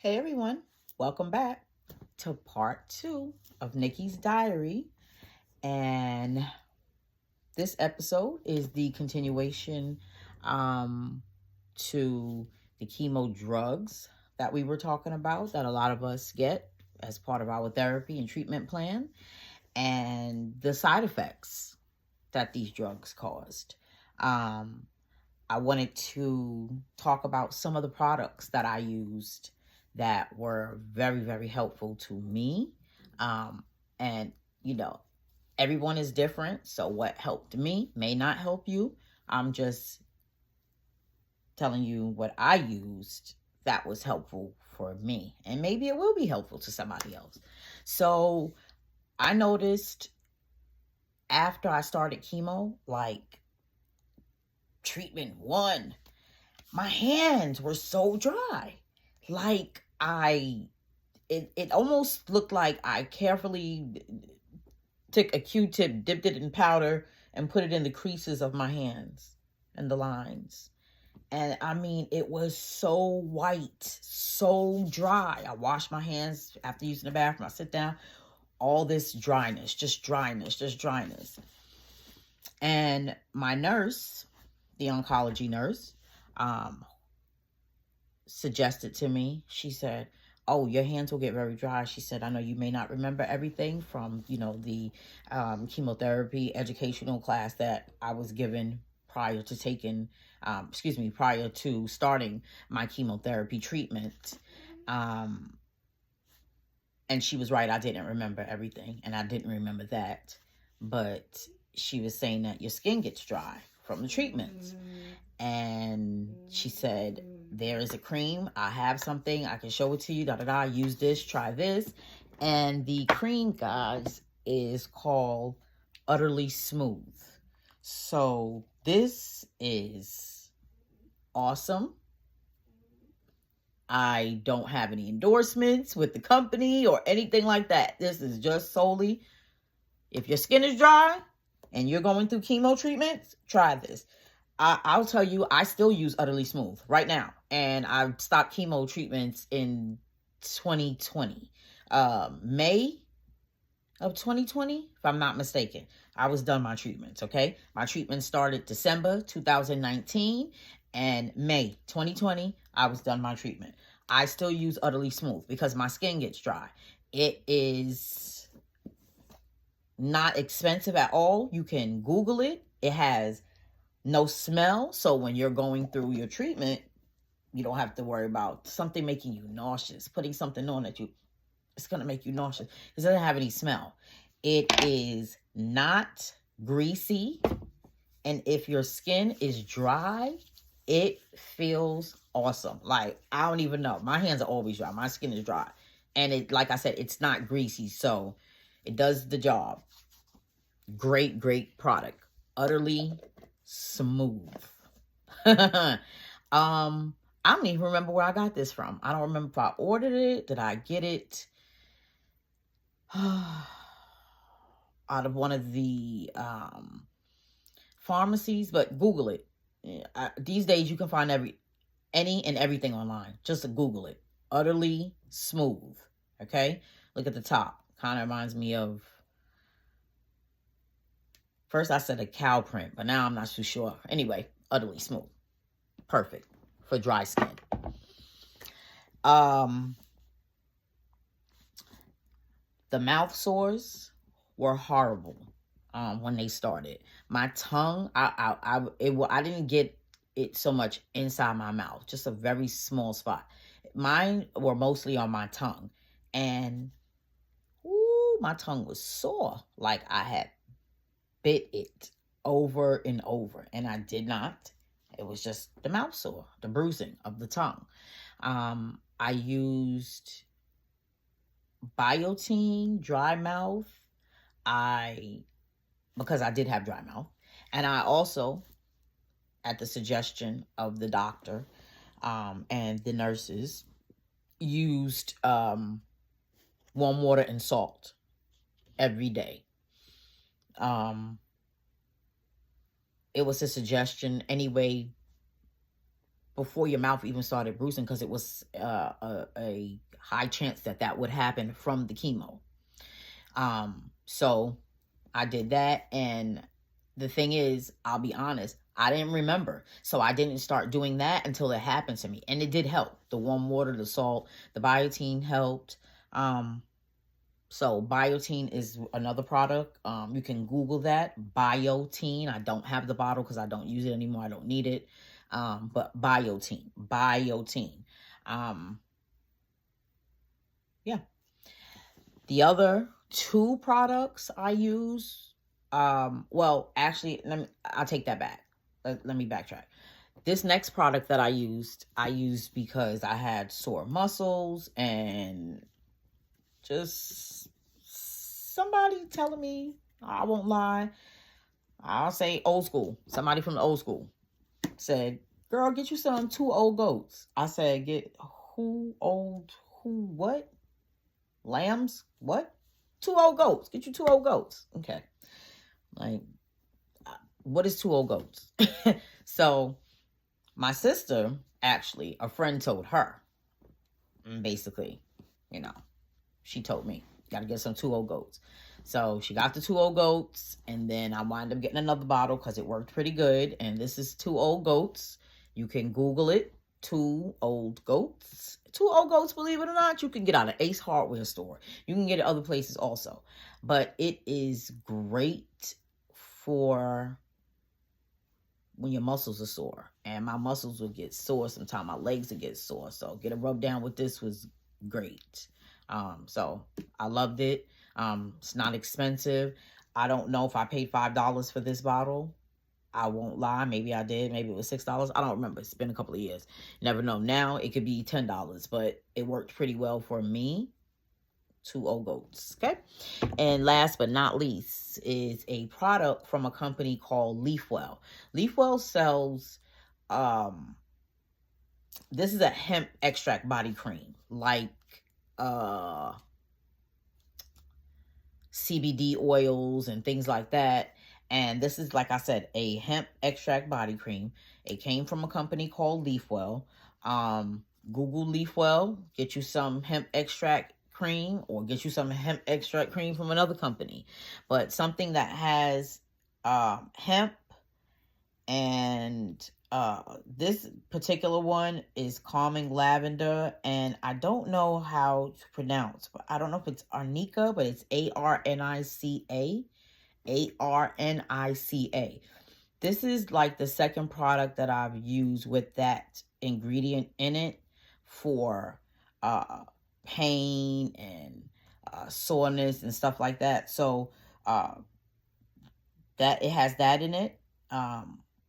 Hey everyone, welcome back to part two of Nikki's Diary. And this episode is the continuation um, to the chemo drugs that we were talking about that a lot of us get as part of our therapy and treatment plan, and the side effects that these drugs caused. Um, I wanted to talk about some of the products that I used that were very, very helpful to me. And, you know, everyone is different. So, what helped me may not help you. I'm just telling you what I used that was helpful for me. And maybe it will be helpful to somebody else. So, I noticed after I started chemo, like treatment one, my hands were so dry. Like it almost looked like I carefully took a Q-tip, dipped it in powder, and put it in the creases of my hands and the lines. And I mean, it was so white, so dry. I washed my hands after using the bathroom. I sit down, all this dryness, just dryness, just dryness. And my nurse, the oncology nurse, um, suggested to me, she said, oh, your hands will get very dry. She said, I know you may not remember everything from, the chemotherapy educational class that I was given prior to prior to starting my chemotherapy treatment. And she was right. I didn't remember everything, and I didn't remember that. But she was saying that your skin gets dry from the treatments. And she said, there is a cream. I have something. I can show it to you. Use this. Try this. And the cream, guys, is called Utterly Smooth. So this is awesome. I don't have any endorsements with the company or anything like that. This is just solely, if your skin is dry and you're going through chemo treatments, try this. I'll tell you, I still use Utterly Smooth right now. And I stopped chemo treatments in 2020. May of 2020, if I'm not mistaken. I was done my treatments, okay? My treatment started December 2019, and May 2020, I was done my treatment. I still use Utterly Smooth because my skin gets dry. It is not expensive at all. You can Google it. It has no smell. So when you're going through your treatment, you don't have to worry about something making you nauseous, putting something on that it's going to make you nauseous. It doesn't have any smell. It is not greasy. And if your skin is dry, it feels awesome. Like, I don't even know. My hands are always dry. My skin is dry. And it, like I said, it's not greasy. So it does the job. Great, great product. Utterly Smooth. I don't even remember where I got this from. I don't remember if I ordered it. Did I get it out of one of the pharmacies? But Google it. These days you can find any and everything online. Just Google it. Utterly Smooth. Okay? Look at the top. Kind of reminds me of, first I said a cow print, but now I'm not too sure. Anyway, Utterly Smooth. Perfect for dry skin. The mouth sores were horrible when they started. My tongue, I didn't get it so much inside my mouth, just a very small spot. Mine were mostly on my tongue, and my tongue was sore, like I had bit it over and over, and I did not. It was just the mouth sore, the bruising of the tongue. I used Biotine dry mouth. Because I did have dry mouth, and I also, at the suggestion of the doctor and the nurses, used warm water and salt every day. It was a suggestion anyway before your mouth even started bruising, because it was a high chance that that would happen from the chemo. So I did that, and the thing is, I'll be honest, I didn't remember. So I didn't start doing that until it happened to me. And it did help. The warm water, the salt, the biotin helped. So biotin is another product. You can Google that, biotin. I don't have the bottle because I don't use it anymore. I don't need it. But biotin. Yeah. The other two products I use, well, actually, I'll take that back. Let me backtrack. This next product that I used because I had sore muscles and just somebody telling me, I won't lie, I'll say old school. Somebody from the old school said, girl, get you some 2 old goats. I said, get who what? Lambs? What? 2 old goats. Get you 2 old goats. Okay. Like, what is 2 old goats? So my sister, actually, a friend told her, basically, she told me, got to get some 2 old goats. So she got the 2 old goats, and then I wound up getting another bottle because it worked pretty good. And this is 2 old goats. You can Google it, 2 old goats. 2 old goats, believe it or not, you can get out of Ace Hardware store. You can get it other places also. But it is great for when your muscles are sore. And my muscles will get sore sometimes. My legs will get sore. So get a rub down with this was great. So I loved it. It's not expensive. I don't know if I paid $5 for this bottle. I won't lie. Maybe I did. Maybe it was $6. I don't remember. It's been a couple of years. You never know. Now it could be $10, but it worked pretty well for me. 2 old goats. Okay. And last but not least is a product from a company called Leafwell. Leafwell sells, this is a hemp extract body cream, like, CBD oils and things like that. And this is, like I said, a hemp extract body cream. It came from a company called Leafwell. Google Leafwell, get you some hemp extract cream, or get you some hemp extract cream from another company. But something that has hemp, and this particular one is calming lavender, and I don't know how to pronounce, but I don't know if it's Arnica, but it's Arnica. Arnica. This is like the second product that I've used with that ingredient in it for pain and soreness and stuff like that. So that it has that in it,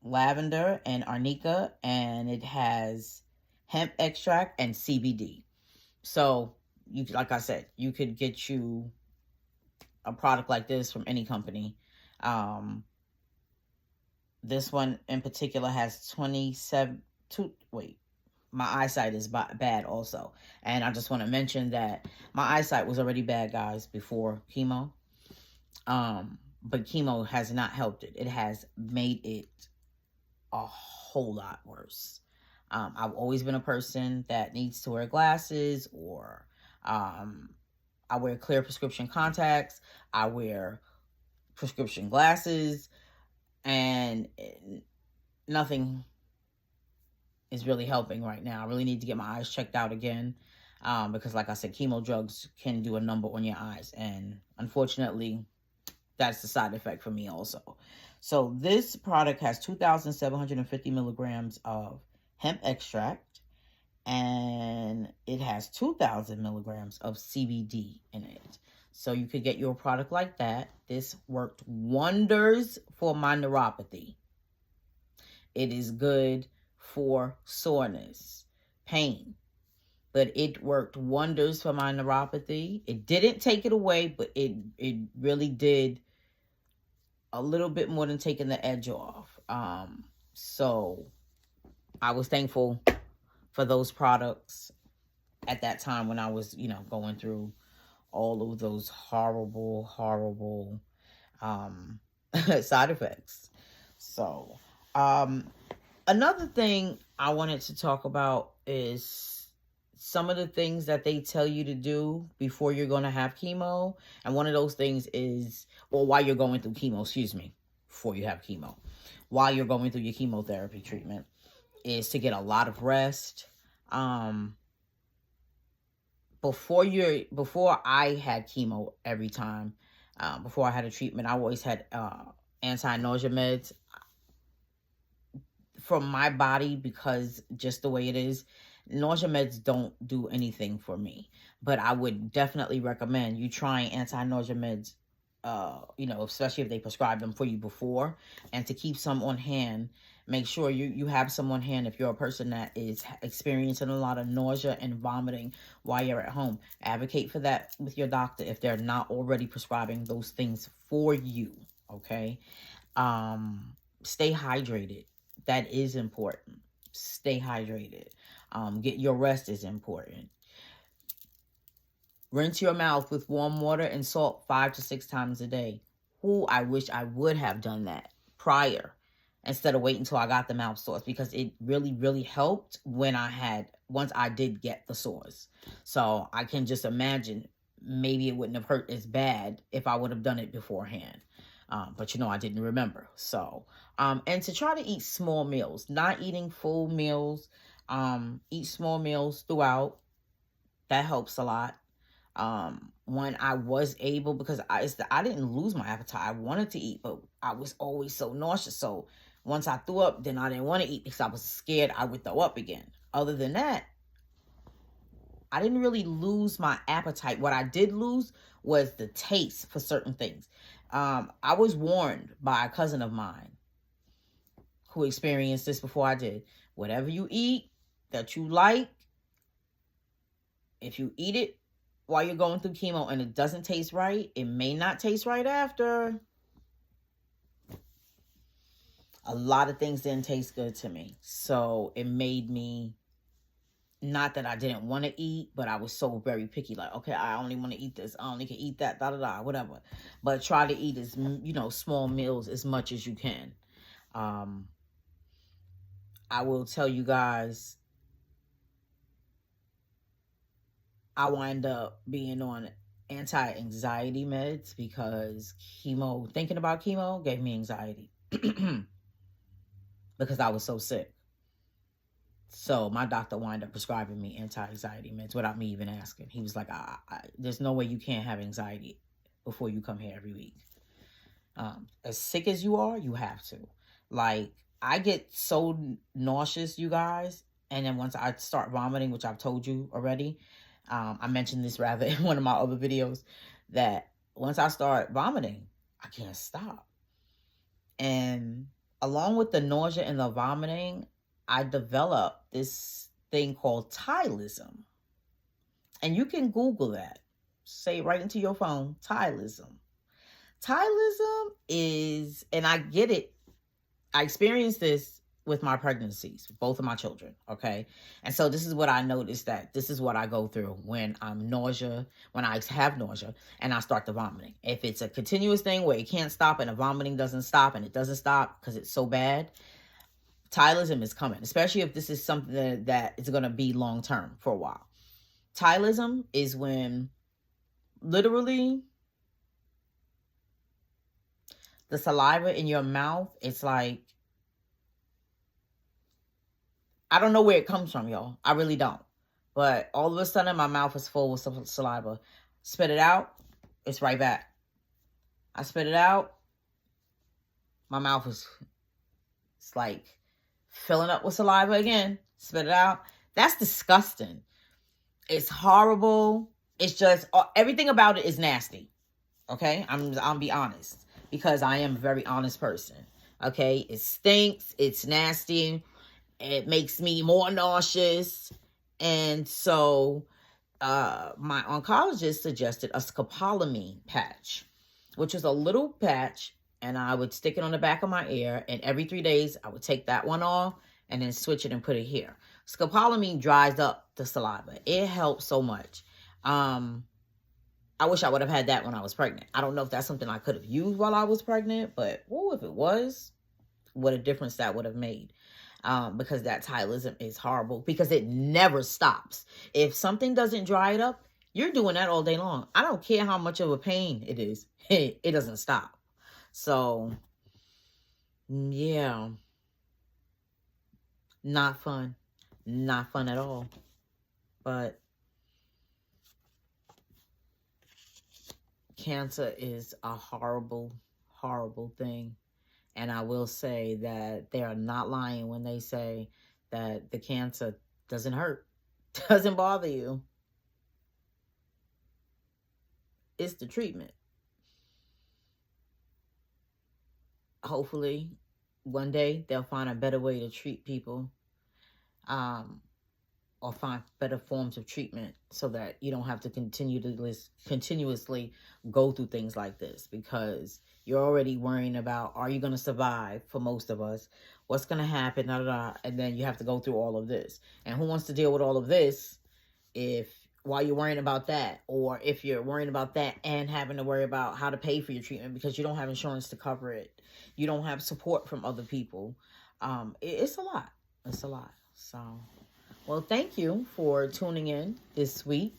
lavender and arnica, and it has hemp extract and CBD. So you, like I said, you could get you a product like this from any company. This one in particular has 27 my eyesight is bad also. And I just want to mention that my eyesight was already bad, guys, before chemo. But chemo has not helped it. It has made it a whole lot worse. I've always been a person that needs to wear glasses, or I wear clear prescription contacts. I wear prescription glasses, and nothing is really helping right now. I really need to get my eyes checked out again, because like I said, chemo drugs can do a number on your eyes, and unfortunately, that's the side effect for me also. So this product has 2,750 milligrams of hemp extract, and it has 2,000 milligrams of CBD in it. So you could get your product like that. This worked wonders for my neuropathy. It is good for soreness, pain, but it worked wonders for my neuropathy. It didn't take it away, but it really did a little bit more than taking the edge off. So I was thankful for those products at that time when I was, going through all of those horrible side effects. So Another thing I wanted to talk about is some of the things that they tell you to do before you're going to have chemo. And one of those things is, or while you're going through chemo, excuse me, before you have chemo, while you're going through your chemotherapy treatment, is to get a lot of rest. Before I had chemo every time, before I had a treatment, I always had anti-nausea meds from my body, because just the way it is, nausea meds don't do anything for me. But I would definitely recommend you trying anti-nausea meds, especially if they prescribe them for you before, and to keep some on hand. Make sure you have some on hand if you're a person that is experiencing a lot of nausea and vomiting while you're at home. Advocate for that with your doctor if they're not already prescribing those things for you, okay? Stay hydrated. That is important. Stay hydrated. Get your rest is important. Rinse your mouth with warm water and salt 5 to 6 times a day. Ooh, I wish I would have done that prior instead of waiting until I got the mouth sores, because it really, really helped once I did get the sores. So I can just imagine maybe it wouldn't have hurt as bad if I would have done it beforehand. But I didn't remember. So, and to try to eat small meals, not eating full meals, eat small meals throughout. That helps a lot. When I was able, because I didn't lose my appetite. I wanted to eat, but I was always so nauseous. So once I threw up, then I didn't want to eat because I was scared I would throw up again. Other than that, I didn't really lose my appetite. What I did lose was the taste for certain things. I was warned by a cousin of mine who experienced this before I did. Whatever you eat that you like, if you eat it while you're going through chemo and it doesn't taste right, it may not taste right after. A lot of things didn't taste good to me. So it made me, not that I didn't want to eat, but I was so very picky. Like, okay, I only want to eat this. I only can eat that, whatever. But try to eat as, small meals as much as you can. I will tell you guys, I wind up being on anti-anxiety meds because thinking about chemo gave me anxiety because I was so sick. So my doctor wound up prescribing me anti-anxiety meds without me even asking. He was like, there's no way you can't have anxiety before you come here every week. As sick as you are, you have to. Like, I get so nauseous, you guys. And then once I start vomiting, which I've told you already, I mentioned this rather in one of my other videos, that once I start vomiting, I can't stop. And along with the nausea and the vomiting, I developed this thing called Tylism. And you can Google that. Say it right into your phone, Tylism. Tylism is, and I get it, I experienced this with my pregnancies, both of my children, okay? And so this is what I noticed, that this is what I go through when I have nausea and I start the vomiting. If it's a continuous thing where it can't stop and the vomiting doesn't stop and it doesn't stop because it's so bad, Tylism is coming, especially if this is something that is going to be long-term for a while. Tylism is when literally the saliva in your mouth, it's like, I don't know where it comes from, y'all. I really don't. But all of a sudden, my mouth is full with some saliva. Spit it out, it's right back. I spit it out, my mouth is, it's like filling up with saliva again. Spit it out. That's disgusting. It's horrible. It's just, everything about it is nasty. Okay? I'll be honest, because I am a very honest person. Okay? It stinks. It's nasty. It makes me more nauseous. And so my oncologist suggested a scopolamine patch, which is a little patch, and I would stick it on the back of my ear, and every 3 days I would take that one off and then switch it and put it here. Scopolamine dries up the saliva. It helps so much. I wish I would have had that when I was pregnant. I don't know if that's something I could have used while I was pregnant, but if it was, what a difference that would have made. because that Tylism is horrible because it never stops. If something doesn't dry it up, you're doing that all day long. I don't care how much of a pain it is. It doesn't stop. So, yeah, not fun. Not fun at all. But cancer is a horrible, horrible thing. And I will say that they are not lying when they say that the cancer doesn't hurt, doesn't bother you. It's the treatment. Hopefully, one day they'll find a better way to treat people, or find better forms of treatment so that you don't have to continuously go through things like this, because you're already worrying about, are you going to survive? For most of us, what's going to happen, and then you have to go through all of this. And who wants to deal with all of this if while you're worrying about that, or if you're worrying about that and having to worry about how to pay for your treatment because you don't have insurance to cover it, you don't have support from other people. It's a lot. It's a lot. So, well, thank you for tuning in this week,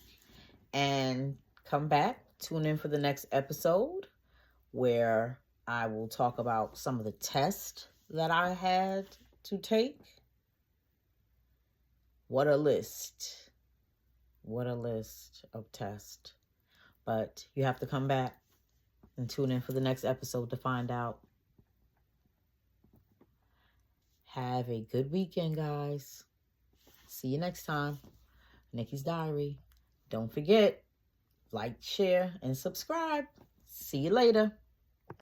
and come back, tune in for the next episode where I will talk about some of the tests that I had to take. What a list. What a list of tests. But you have to come back and tune in for the next episode to find out. Have a good weekend, guys. See you next time. Nikki's Diary. Don't forget, like, share, and subscribe. See you later.